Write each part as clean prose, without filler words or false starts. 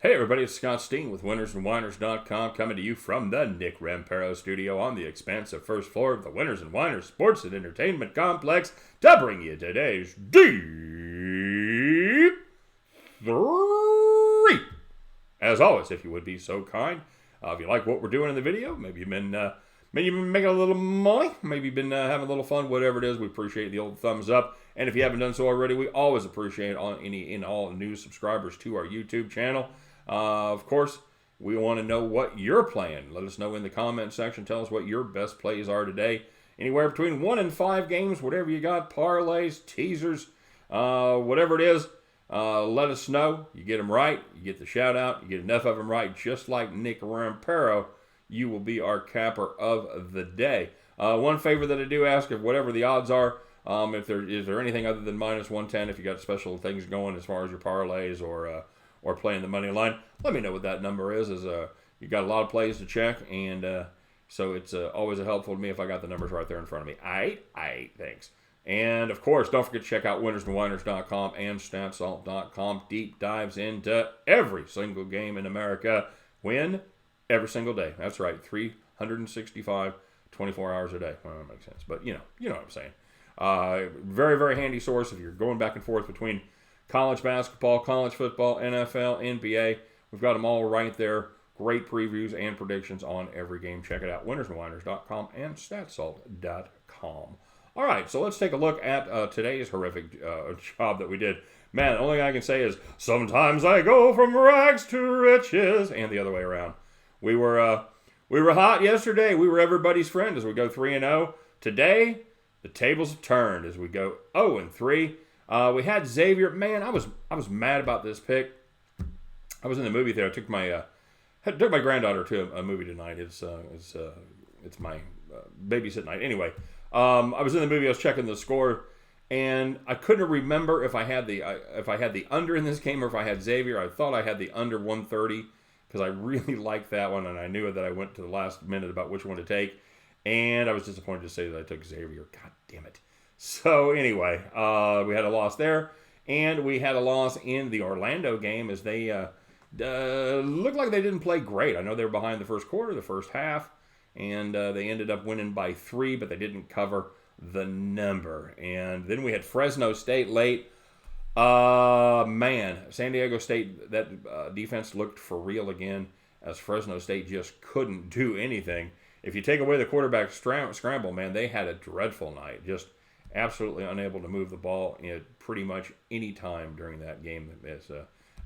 Hey everybody, it's Scott Steen with winnersandwhiners.com coming to you from the Nick Rampero studio on the expansive first floor of the Winners and Whiners Sports and Entertainment Complex to bring you today's Deep 3. As always, if you would be so kind, if you like what we're doing in the video, maybe you've been making a little money, maybe you've been having a little fun, whatever it is, we appreciate the old thumbs up. And if you haven't done so already, we always appreciate all new subscribers to our YouTube channel. Of course, we want to know what you're playing. Let us know in the comment section. Tell us what your best plays are today. Anywhere between 1 and 5 games, whatever you got, parlays, teasers, whatever it is, let us know. You get them right, you get the shout out, you get enough of them right, just like Nick Rampero, you will be our capper of the day. One favor that I do ask, if whatever the odds are, is there anything other than minus 110, if you got special things going as far as your parlays or playing the money line, let me know what that number is. You got a lot of plays to check, and so it's always helpful to me if I got the numbers right there in front of me. Aight, thanks. And of course, don't forget to check out winnersandwhiners.com and statsalt.com. Deep dives into every single game in America. Win every single day. That's right, 365, 24 hours a day. Well, that makes sense, but you know what I'm saying. Very, very handy source if you're going back and forth between college basketball, college football, NFL, NBA. We've got them all right there. Great previews and predictions on every game. Check it out, winnersandwhiners.com and statsalt.com. All right, so let's take a look at today's horrific job that we did. Man, the only thing I can say is, sometimes I go from rags to riches, and the other way around. We were hot yesterday. We were everybody's friend as we go 3-0. Today, the tables have turned as we go 0-3. We had Xavier. Man, I was mad about this pick. I was in the movie theater. I took my granddaughter to a movie tonight. It's my babysit night. Anyway, I was in the movie. I was checking the score, and I couldn't remember if I had the under in this game or if I had Xavier. I thought I had the under 130 because I really liked that one, and I knew that I went to the last minute about which one to take, and I was disappointed to say that I took Xavier. God damn it. So anyway, we had a loss there, and we had a loss in the Orlando game as they looked like they didn't play great. I know they were behind the first quarter, the first half, and they ended up winning by 3, but they didn't cover the number. And then we had Fresno State late. Man, San Diego State, that defense looked for real again as Fresno State just couldn't do anything. If you take away the quarterback scramble, man, they had a dreadful night. Just absolutely unable to move the ball in pretty much any time during that game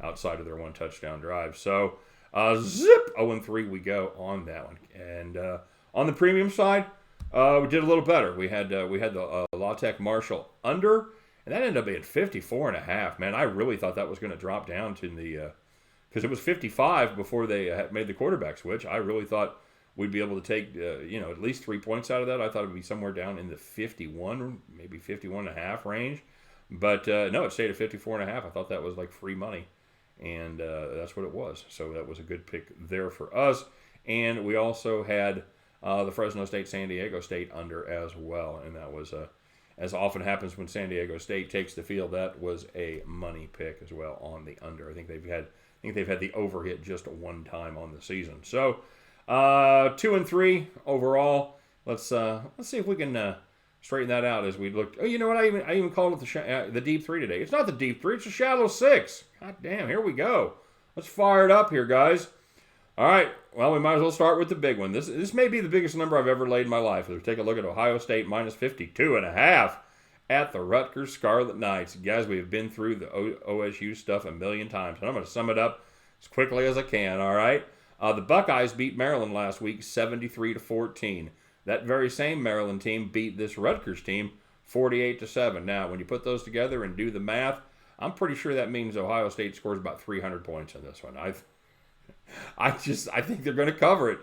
outside of their one touchdown drive. So, 0-3 we go on that one. And on the premium side, we did a little better. We had the La Tech Marshall under, and that ended up being 54.5. Man, I really thought that was going to drop down to the because it was 55 before they made the quarterback switch. I really thought we'd be able to take, at least 3 points out of that. I thought it would be somewhere down in the 51, maybe 51.5 range. But, no, it stayed at 54.5. I thought that was like free money. And that's what it was. So that was a good pick there for us. And we also had the Fresno State, San Diego State under as well. And that was, as often happens when San Diego State takes the field, that was a money pick as well on the under. I think they've had the overhit just one time on the season. So, 2-3 overall. Let's see if we can straighten that out as we look. Oh, you know what? I even called it the deep 3 today. It's not the deep 3. It's a shallow 6. God damn! Here we go. Let's fire it up here, guys. All right. Well, we might as well start with the big one. This may be the biggest number I've ever laid in my life. Let's take a look at Ohio State minus 52.5 at the Rutgers Scarlet Knights. Guys, we have been through the OSU stuff a million times, and I'm going to sum it up as quickly as I can. All right. The Buckeyes beat Maryland last week 73-14. That very same Maryland team beat this Rutgers team 48-7. Now, when you put those together and do the math, I'm pretty sure that means Ohio State scores about 300 points in this one. I think they're going to cover it.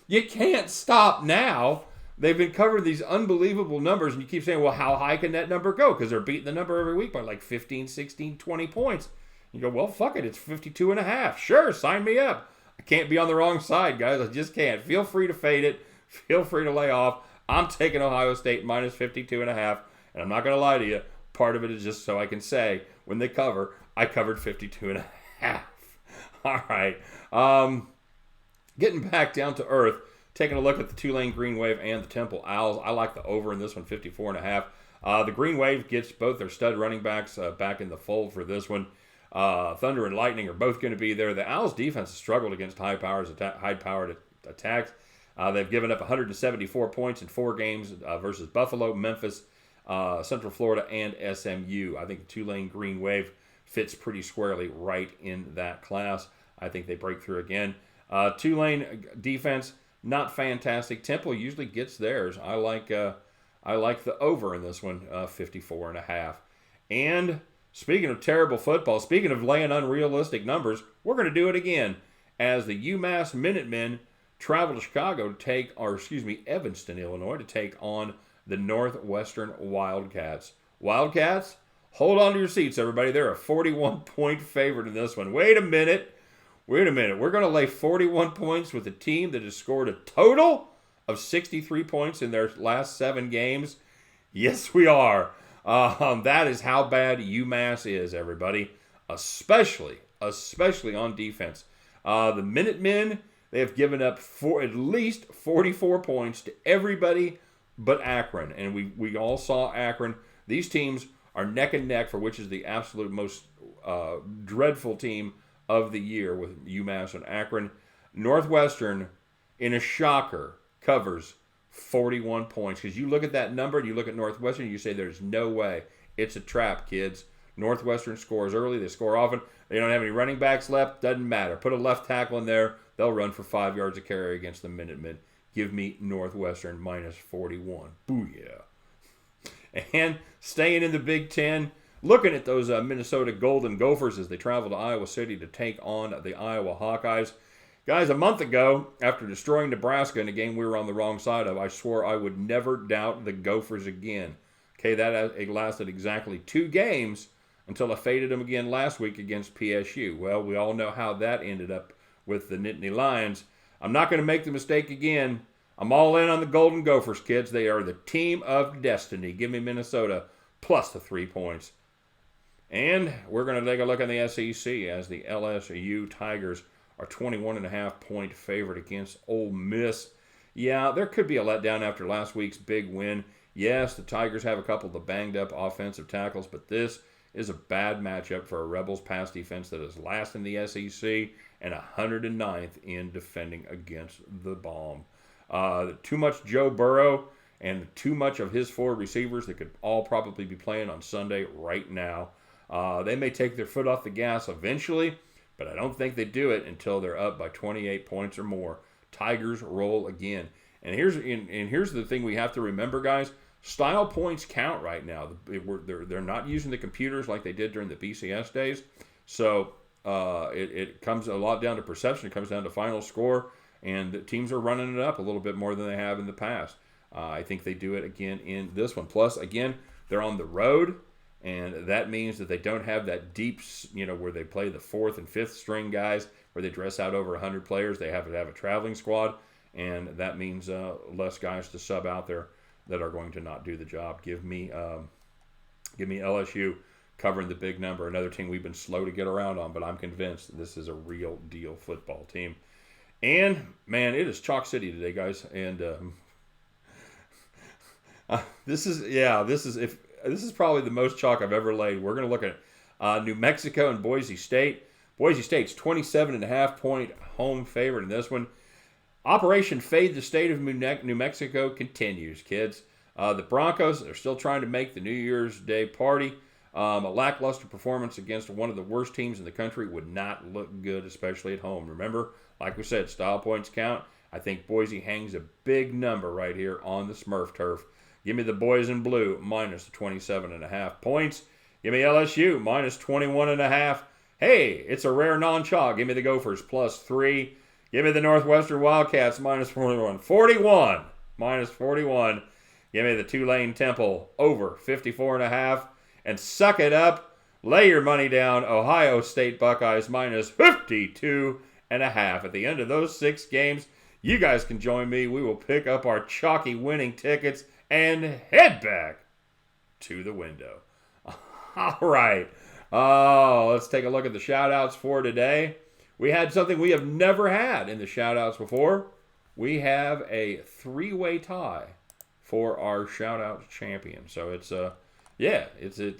You can't stop now. They've been covering these unbelievable numbers, and you keep saying, well, how high can that number go? Because they're beating the number every week by like 15, 16, 20 points. You go, well, fuck it. It's 52.5. Sure, sign me up. I can't be on the wrong side, guys. I just can't. Feel free to fade it. Feel free to lay off. I'm taking Ohio State minus 52.5, and I'm not going to lie to you. Part of it is just so I can say, when they cover, I covered 52.5. All right. Getting back down to earth, taking a look at the Tulane Green Wave and the Temple Owls. I like the over in this one, 54.5. The Green Wave gets both their stud running backs back in the fold for this one. Thunder and Lightning are both going to be there. The Owls' defense has struggled against high-powered attacks. They've given up 174 points in 4 games versus Buffalo, Memphis, Central Florida, and SMU. I think the Tulane Green Wave fits pretty squarely right in that class. I think they break through again. Tulane defense, not fantastic. Temple usually gets theirs. I like the over in this one, 54.5. And speaking of terrible football, speaking of laying unrealistic numbers, we're going to do it again as the UMass Minutemen travel to Chicago to take, Evanston, Illinois, to take on the Northwestern Wildcats. Wildcats, hold on to your seats, everybody. They're a 41-point favorite in this one. Wait a minute. We're going to lay 41 points with a team that has scored a total of 63 points in their last 7 games. Yes, we are. That is how bad UMass is, everybody, especially on defense. The Minutemen, they have given up at least 44 points to everybody but Akron, and we all saw Akron. These teams are neck and neck for which is the absolute most dreadful team of the year with UMass and Akron. Northwestern, in a shocker, covers 41 points. Because you look at that number and you look at Northwestern and you say there's no way. It's a trap, kids. Northwestern scores early. They score often. They don't have any running backs left. Doesn't matter. Put a left tackle in there. They'll run for 5 yards a carry against the Minutemen. Give me Northwestern minus 41. Booyah. And staying in the Big Ten, looking at those Minnesota Golden Gophers as they travel to Iowa City to take on the Iowa Hawkeyes. Guys, a month ago, after destroying Nebraska in a game we were on the wrong side of, I swore I would never doubt the Gophers again. Okay, it lasted exactly 2 games until I faded them again last week against PSU. Well, we all know how that ended up with the Nittany Lions. I'm not going to make the mistake again. I'm all in on the Golden Gophers, kids. They are the team of destiny. Give me Minnesota plus the 3 points. And we're going to take a look at the SEC as the LSU Tigers are 21.5-point favorite against Ole Miss. Yeah, there could be a letdown after last week's big win. Yes, the Tigers have a couple of the banged-up offensive tackles, but this is a bad matchup for a Rebels pass defense that is last in the SEC and 109th in defending against the bomb. Too much Joe Burrow and too much of his 4 receivers that could all probably be playing on Sunday right now. They may take their foot off the gas eventually, but I don't think they do it until they're up by 28 points or more. Tigers roll again. And here's the thing we have to remember, guys. Style points count right now. They're not using the computers like they did during the BCS days. So it comes a lot down to perception. It comes down to final score. And the teams are running it up a little bit more than they have in the past. I think they do it again in this one. Plus, again, they're on the road. And that means that they don't have that deep, where they play the 4th and 5th string guys, where they dress out over 100 players. They have to have a traveling squad. And that means less guys to sub out there that are going to not do the job. Give me LSU covering the big number. Another team we've been slow to get around on, but I'm convinced that this is a real deal football team. And man, it is Chalk City today, guys. And this is probably the most chalk I've ever laid. We're going to look at New Mexico and Boise State. Boise State's 27.5-point home favorite in this one. Operation Fade the State of New Mexico continues, kids. The Broncos are still trying to make the New Year's Day party. A lackluster performance against one of the worst teams in the country would not look good, especially at home. Remember, like we said, style points count. I think Boise hangs a big number right here on the Smurf turf. Give me the boys in blue minus the 27.5 points. Give me LSU minus 21.5. Hey, it's a rare non-chalk. Give me the Gophers plus 3. Give me the Northwestern Wildcats minus 41. 41 minus 41. Give me the Tulane Temple over 54.5. And suck it up. Lay your money down. Ohio State Buckeyes minus 52.5. At the end of those 6 games, you guys can join me. We will pick up our chalky winning tickets and head back to the window. All right. Let's take a look at the shout-outs for today. we had something we have never had in the shout-outs before. We have a 3-way tie for our shout-out champion. So it's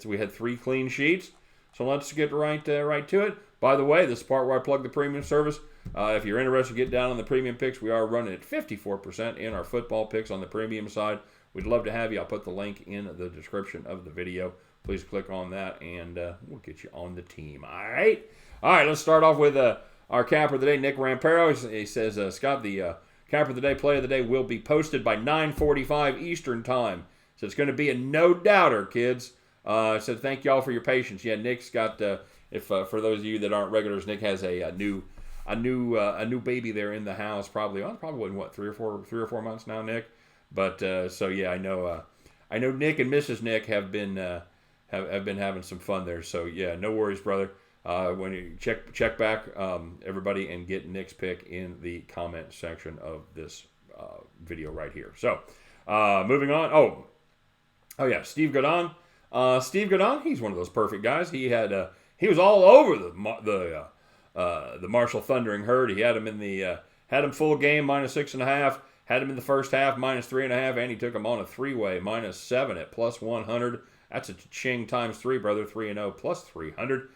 we had 3 clean sheets. So let's get right to it. By the way, this is the part where I plug the premium service. If you're interested, get down on the premium picks. We are running at 54% in our football picks on the premium side. We'd love to have you. I'll put the link in the description of the video. Please click on that, and we'll get you on the team. All right, let's start off with our capper of the day, Nick Rampero. He says, Scott, the capper of the day, play of the day will be posted by 9:45 Eastern time. So it's going to be a no-doubter, kids. So thank y'all for your patience. Yeah, Nick's got. For those of you that aren't regulars, Nick has a new baby there in the house. Probably in what 3 or 4 months now, Nick. But so yeah, I know Nick and Mrs. Nick have been having some fun there. So yeah, no worries, brother. When you check back, everybody, and get Nick's pick in the comment section of this video right here. So moving on. Oh yeah, Steve Godon. Steve Godon, he's one of those perfect guys. He was all over the Marshall Thundering Herd. He had him had him full game -6.5. Had him in the first half -3.5, and he took him on a 3-way -7 at +100. That's a ching times 3, brother. 3-0 +300.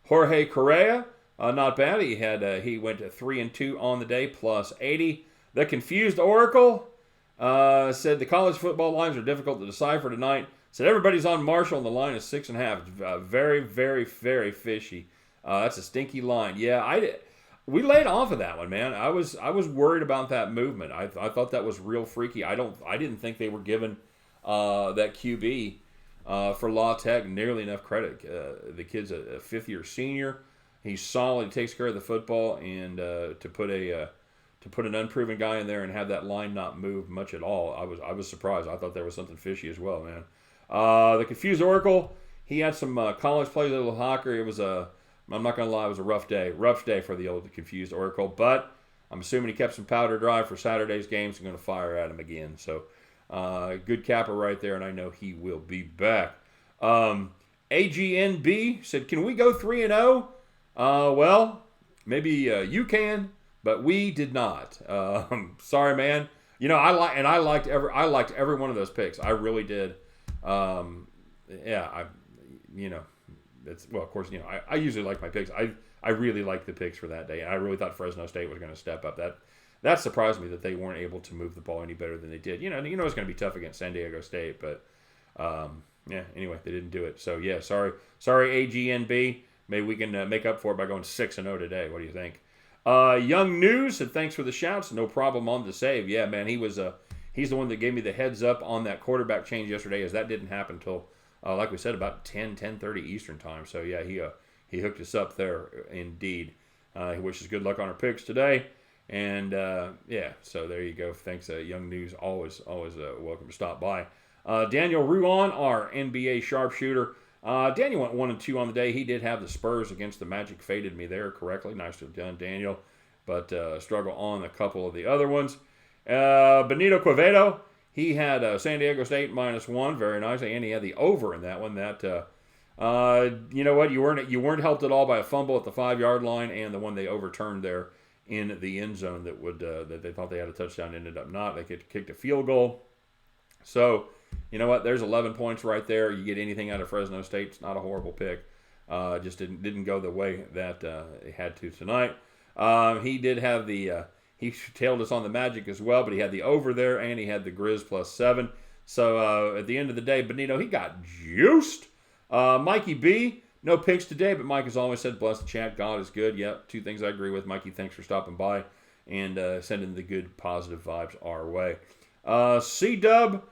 Jorge Correa, not bad. He went to 3-2 on the day +80. The Confused Oracle said the college football lines are difficult to decipher tonight. Said everybody's on Marshall, and the line is 6.5. Very, very, very fishy. That's a stinky line. Yeah, we laid off of that one, man. I was worried about that movement. I thought that was real freaky. I didn't think they were giving that QB for La Tech nearly enough credit. The kid's a 5th-year senior. He's solid. He takes care of the football, and to put an unproven guy in there and have that line not move much at all, I was surprised. I thought there was something fishy as well, man. The Confused Oracle, he had some college plays at Little Hawker. It was I'm not going to lie, it was a rough day. Rough day for the old Confused Oracle, but I'm assuming he kept some powder dry for Saturday's games. I'm going to fire at him again. So, good capper right there, and I know he will be back. AGNB said, can we go 3-0? Well, maybe you can, but we did not. Sorry, man. You know, I liked every one of those picks. I really did. Of course, I usually like my picks. I really liked the picks for that day, and I really thought Fresno State was going to step up. That surprised me that they weren't able to move the ball any better than they did. You know it's going to be tough against San Diego State, but anyway, they didn't do it. So yeah, sorry AGNB. Maybe we can make up for it by going 6-0 today. What do you think? Young News said thanks for the shouts. No problem on the save. Yeah, man, he's the one that gave me the heads up on that quarterback change yesterday, as that didn't happen until, like we said, about 10:30 Eastern time. So yeah, he hooked us up there indeed. He wishes good luck on our picks today, and so there you go. Thanks, Young News. Always welcome to stop by. Daniel Ruan, our NBA sharpshooter. Daniel went 1-2 on the day. He did have the Spurs against the Magic. Faded me there correctly. Nice to have done, Daniel. But struggle on a couple of the other ones. Benito Quevedo, he had San Diego State -1, very nice, and he had the over in that one. That you know what, you weren't helped at all by a fumble at the 5-yard line, and the one they overturned there in the end zone that they thought they had a touchdown, ended up not. They kicked a field goal. So you know what, there's 11 points right there. You get anything out of Fresno State, it's not a horrible pick. Just didn't go the way that it had to tonight. He did have he tailed us on the Magic as well, but he had the over there, and he had the Grizz +7. So at the end of the day, Benito, he got juiced. Mikey B, no picks today, but Mike has always said, bless the chat, God is good. Yep, 2 things I agree with. Mikey, thanks for stopping by and sending the good, positive vibes our way. C-Dub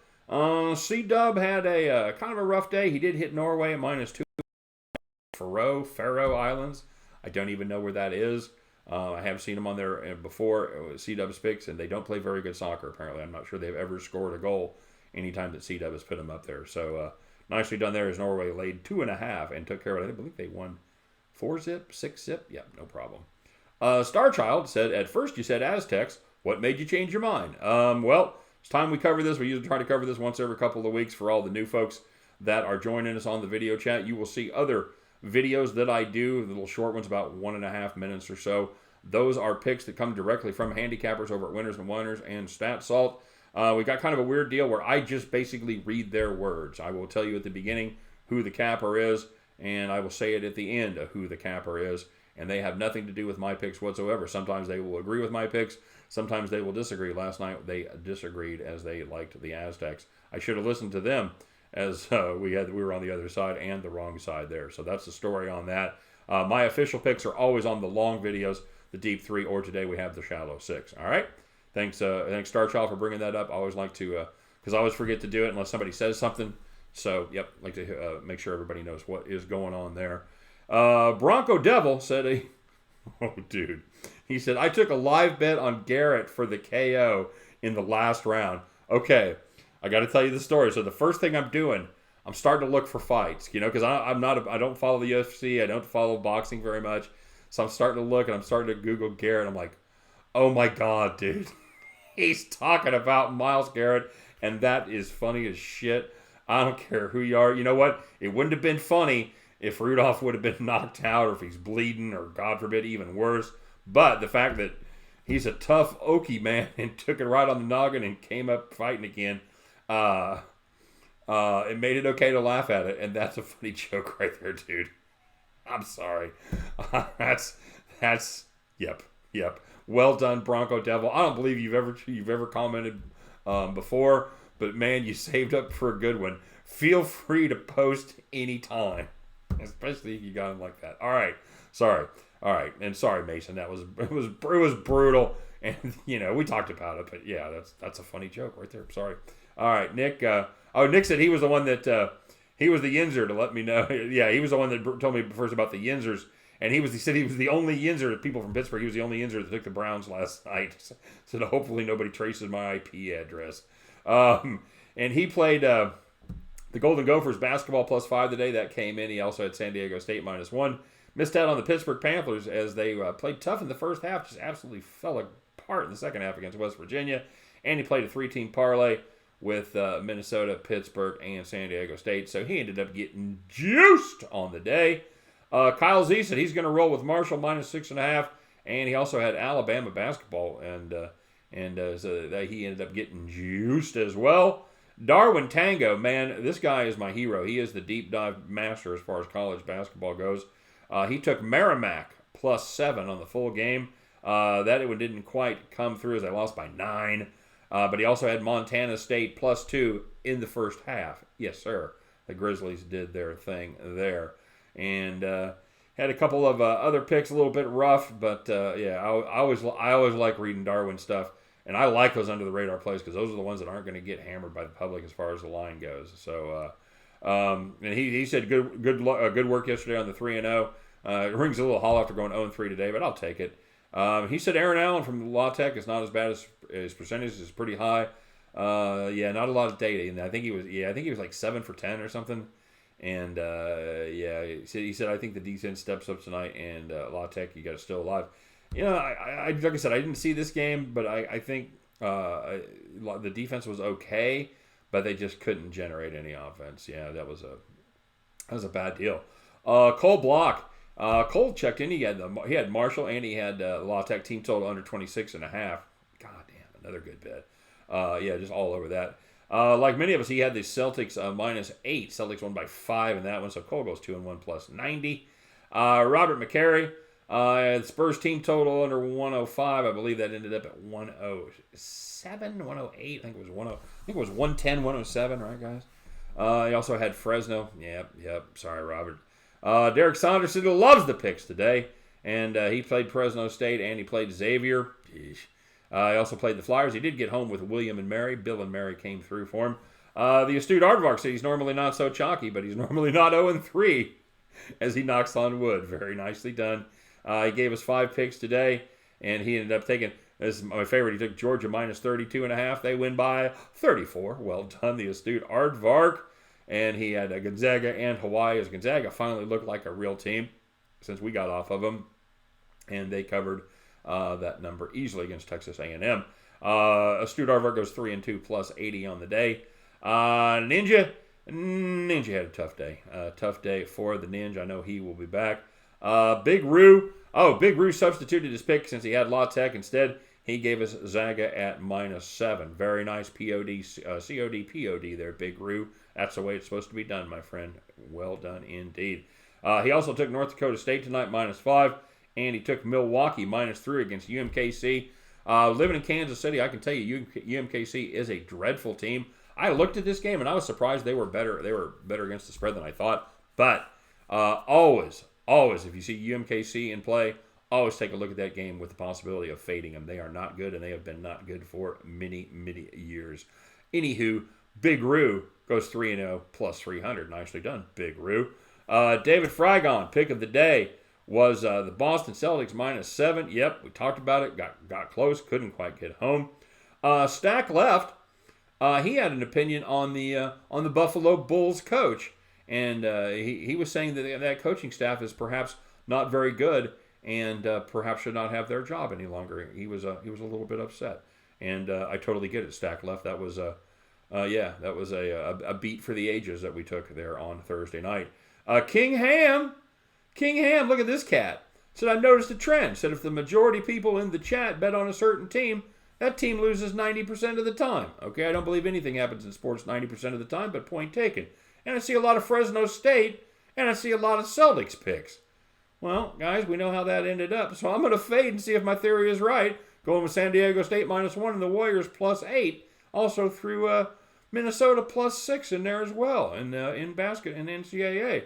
had a kind of a rough day. He did hit Norway at -2. Faroe Islands. I don't even know where that is. I have seen them on there before, C-Dub's picks, and they don't play very good soccer, apparently. I'm not sure they've ever scored a goal anytime that C-Dub has put them up there. So nicely done there as Norway laid 2.5 and took care of it. I believe they won 4-zip, 6-zip. Yeah, no problem. Starchild said, at first you said Aztecs. What made you change your mind? Well, it's time we cover this. We usually try to cover this once every couple of weeks for all the new folks that are joining us on the video chat. You will see other videos that I do, the little short ones, about 1.5 minutes or so, those are picks that come directly from handicappers over at Winners and Wonders and Stat Salt. We got kind of a weird deal where I just basically read their words. I will tell you at the beginning who the capper is, and I will say it at the end of who the capper is, and they have nothing to do with my picks whatsoever. Sometimes they will agree with my picks. Sometimes they will disagree. Last night they disagreed as they liked the Aztecs. I should have listened to them as we were on the other side and the wrong side there. So that's the story on that. My official picks are always on the long videos, the deep 3, or today we have the shallow 6. All right? Thanks Starchild for bringing that up. I always like to, because I always forget to do it unless somebody says something. So, yep, like to make sure everybody knows what is going on there. Bronco Devil said, oh, dude. He said, I took a live bet on Garrett for the KO in the last round. Okay, I got to tell you the story. So the first thing I'm doing, I'm starting to look for fights, because I don't follow the UFC. I don't follow boxing very much. So I'm starting to look, and I'm starting to Google Garrett. I'm like, oh my God, dude. He's talking about Myles Garrett, and that is funny as shit. I don't care who you are. You know what? It wouldn't have been funny if Rudolph would have been knocked out or if he's bleeding or, God forbid, even worse. But the fact that he's a tough Okie man and took it right on the noggin and came up fighting again, it made it okay to laugh at it. And that's a funny joke right there, dude. I'm sorry. Yep. Well done, Bronco Devil. I don't believe you've ever commented before, but man, you saved up for a good one. Feel free to post anytime, especially if you got him like that. All right, sorry. All right, and sorry, Mason. It was brutal, and we talked about it, but yeah, that's a funny joke right there. Sorry. All right, Nick. Nick said he was the one that he was the Yinzer to let me know. Yeah, he was the one that told me first about the Yinzers. And he said he was the only Yinzer, people from Pittsburgh, he was the only Yinzer that took the Browns last night. So hopefully nobody traces my IP address. And he played the Golden Gophers basketball +5 today. That came in. He also had San Diego State -1. Missed out on the Pittsburgh Panthers as they played tough in the first half, just absolutely fell apart in the second half against West Virginia. And he played a 3-team parlay with Minnesota, Pittsburgh, and San Diego State. So he ended up getting juiced on the day. Kyle Z said he's going to roll with Marshall -6.5, and he also had Alabama basketball, and so he ended up getting juiced as well. Darwin Tango, man, this guy is my hero. He is the deep dive master as far as college basketball goes. He took Merrimack +7 on the full game. That one didn't quite come through as they lost by 9, but he also had Montana State +2 in the first half. Yes, sir. The Grizzlies did their thing there. And had a couple of other picks a little bit rough, but yeah, I always like reading Darwin stuff, and I like those under the radar plays because those are the ones that aren't going to get hammered by the public as far as the line goes. So, and he said good work yesterday on the 3-0. It rings a little hollow after going 0-3 today, but I'll take it. He said Aaron Allen from La Tech is not as bad as his percentage is pretty high. Yeah, not a lot of data, and I think he was like 7 for 10 or something. And, yeah, he said, I think the defense steps up tonight, and La Tech, you got it still alive. I like I said, I didn't see this game, but I think the defense was okay, but they just couldn't generate any offense. Yeah, that was a bad deal. Cole Block. Cole checked in. He had Marshall, and he had La Tech team total under 26.5. God damn, another good bet. Yeah, just all over that. Like many of us, he had the Celtics -8. Celtics won by 5 in that one, so Cole goes 2-1 +90. Robert McCary, Spurs team total under 105. I believe that ended up at 107, 108. I think it was 110, 107, right, guys? He also had Fresno. Yep. Sorry, Robert. Derek Saunderson loves the picks today, and he played Fresno State and he played Xavier. Yeesh. He also played the Flyers. He did get home with William and Mary. Bill and Mary came through for him. The astute Aardvark said he's normally not so chalky, but he's normally not 0-3 as he knocks on wood. Very nicely done. He gave us 5 picks today, and he ended up taking, this is my favorite, he took Georgia -32.5. They win by 34. Well done, the astute Aardvark. And he had Gonzaga and Hawaii, as Gonzaga finally looked like a real team since we got off of them. And they covered that number easily against Texas A&M. Astute Aardvark goes 3-2 +80 on the day. Ninja, Ninja had a tough day. Tough day for the Ninja. I know he will be back. Big Roo. Oh, Big Roo substituted his pick since he had La Tech. Instead, he gave us Zaga at -7. Very nice POD, COD, POD there, Big Roo. That's the way it's supposed to be done, my friend. Well done indeed. He also took North Dakota State tonight, -5. And he took Milwaukee, -3 against UMKC. Living in Kansas City, I can tell you, UMKC is a dreadful team. I looked at this game, and I was surprised they were better. They were better against the spread than I thought. But always, if you see UMKC in play, always take a look at that game with the possibility of fading them. They are not good, and they have been not good for many, many years. Anywho, Big Roo goes 3-0 plus 300. Nicely done, Big Roo. David Fragon, pick of the day, was the Boston Celtics -7. Yep, we talked about it. Got close, couldn't quite get home. Stack left. He had an opinion on the Buffalo Bulls coach, and he was saying that that coaching staff is perhaps not very good, and perhaps should not have their job any longer. He was a little bit upset, and I totally get it. Stack left. That was a beat for the ages that we took there on Thursday night. King Ham, look at this cat. Said, I noticed a trend. Said if the majority people in the chat bet on a certain team, that team loses 90% of the time. Okay, I don't believe anything happens in sports 90% of the time, but point taken. And I see a lot of Fresno State, and I see a lot of Celtics picks. Well, guys, we know how that ended up, so I'm going to fade and see if my theory is right. Going with San Diego State -1 and the Warriors +8. Also threw Minnesota +6 in there as well, in basket and NCAA.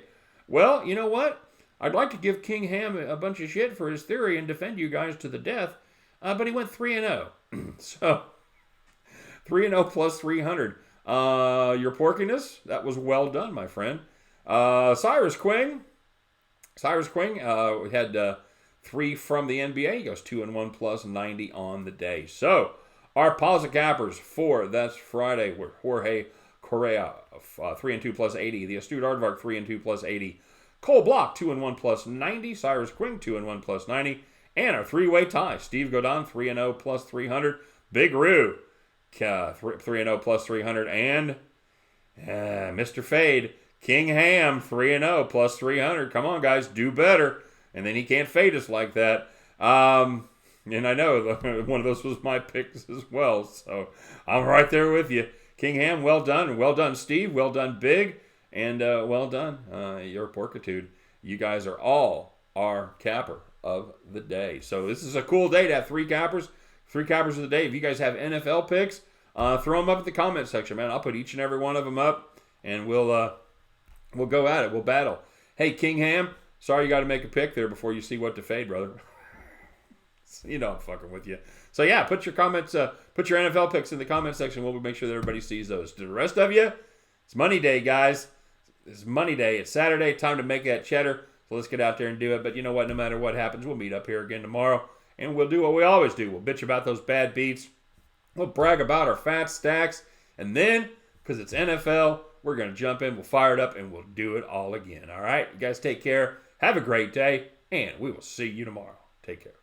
Well, you know what? I'd like to give King Ham a bunch of shit for his theory and defend you guys to the death, but he went 3-0. So, 3-0 plus 300. Your porkiness, that was well done, my friend. Cyrus Quing had 3 from the NBA. He goes 2-1 plus 90 on the day. So, our Pazza Cappers for that's Friday were Jorge Correa, 3-2 plus 80. The Astute Aardvark, 3-2 plus 80. Cole Block, 2-1 plus 90. Cyrus Quing, 2-1 plus 90. And our three-way tie, Steve Godin, 3-0 plus 300. Big Roo, 3-0 plus 300. And Mr. Fade, King Ham, 3-0 plus 300. Come on, guys, do better. And then he can't fade us like that. And I know one of those was my picks as well. So I'm right there with you. King Ham, well done. Well done, Steve. Well done, Big. And well done, your porkitude. You guys are all our capper of the day. So this is a cool day to have 3 cappers. 3 cappers of the day. If you guys have NFL picks, throw them up in the comment section, man. I'll put each and every one of them up, and we'll go at it. We'll battle. Hey, King Ham, sorry you got to make a pick there before you see what to fade, brother. You know I'm fucking with you. So yeah, put your comments, put your NFL picks in the comment section. We'll make sure that everybody sees those. To the rest of you, it's money day, guys. It's money day. It's Saturday. Time to make that cheddar. So let's get out there and do it. But you know what? No matter what happens, we'll meet up here again tomorrow. And we'll do what we always do. We'll bitch about those bad beats. We'll brag about our fat stacks. And then, because it's NFL, we're going to jump in. We'll fire it up. And we'll do it all again. All right? You guys take care. Have a great day. And we will see you tomorrow. Take care.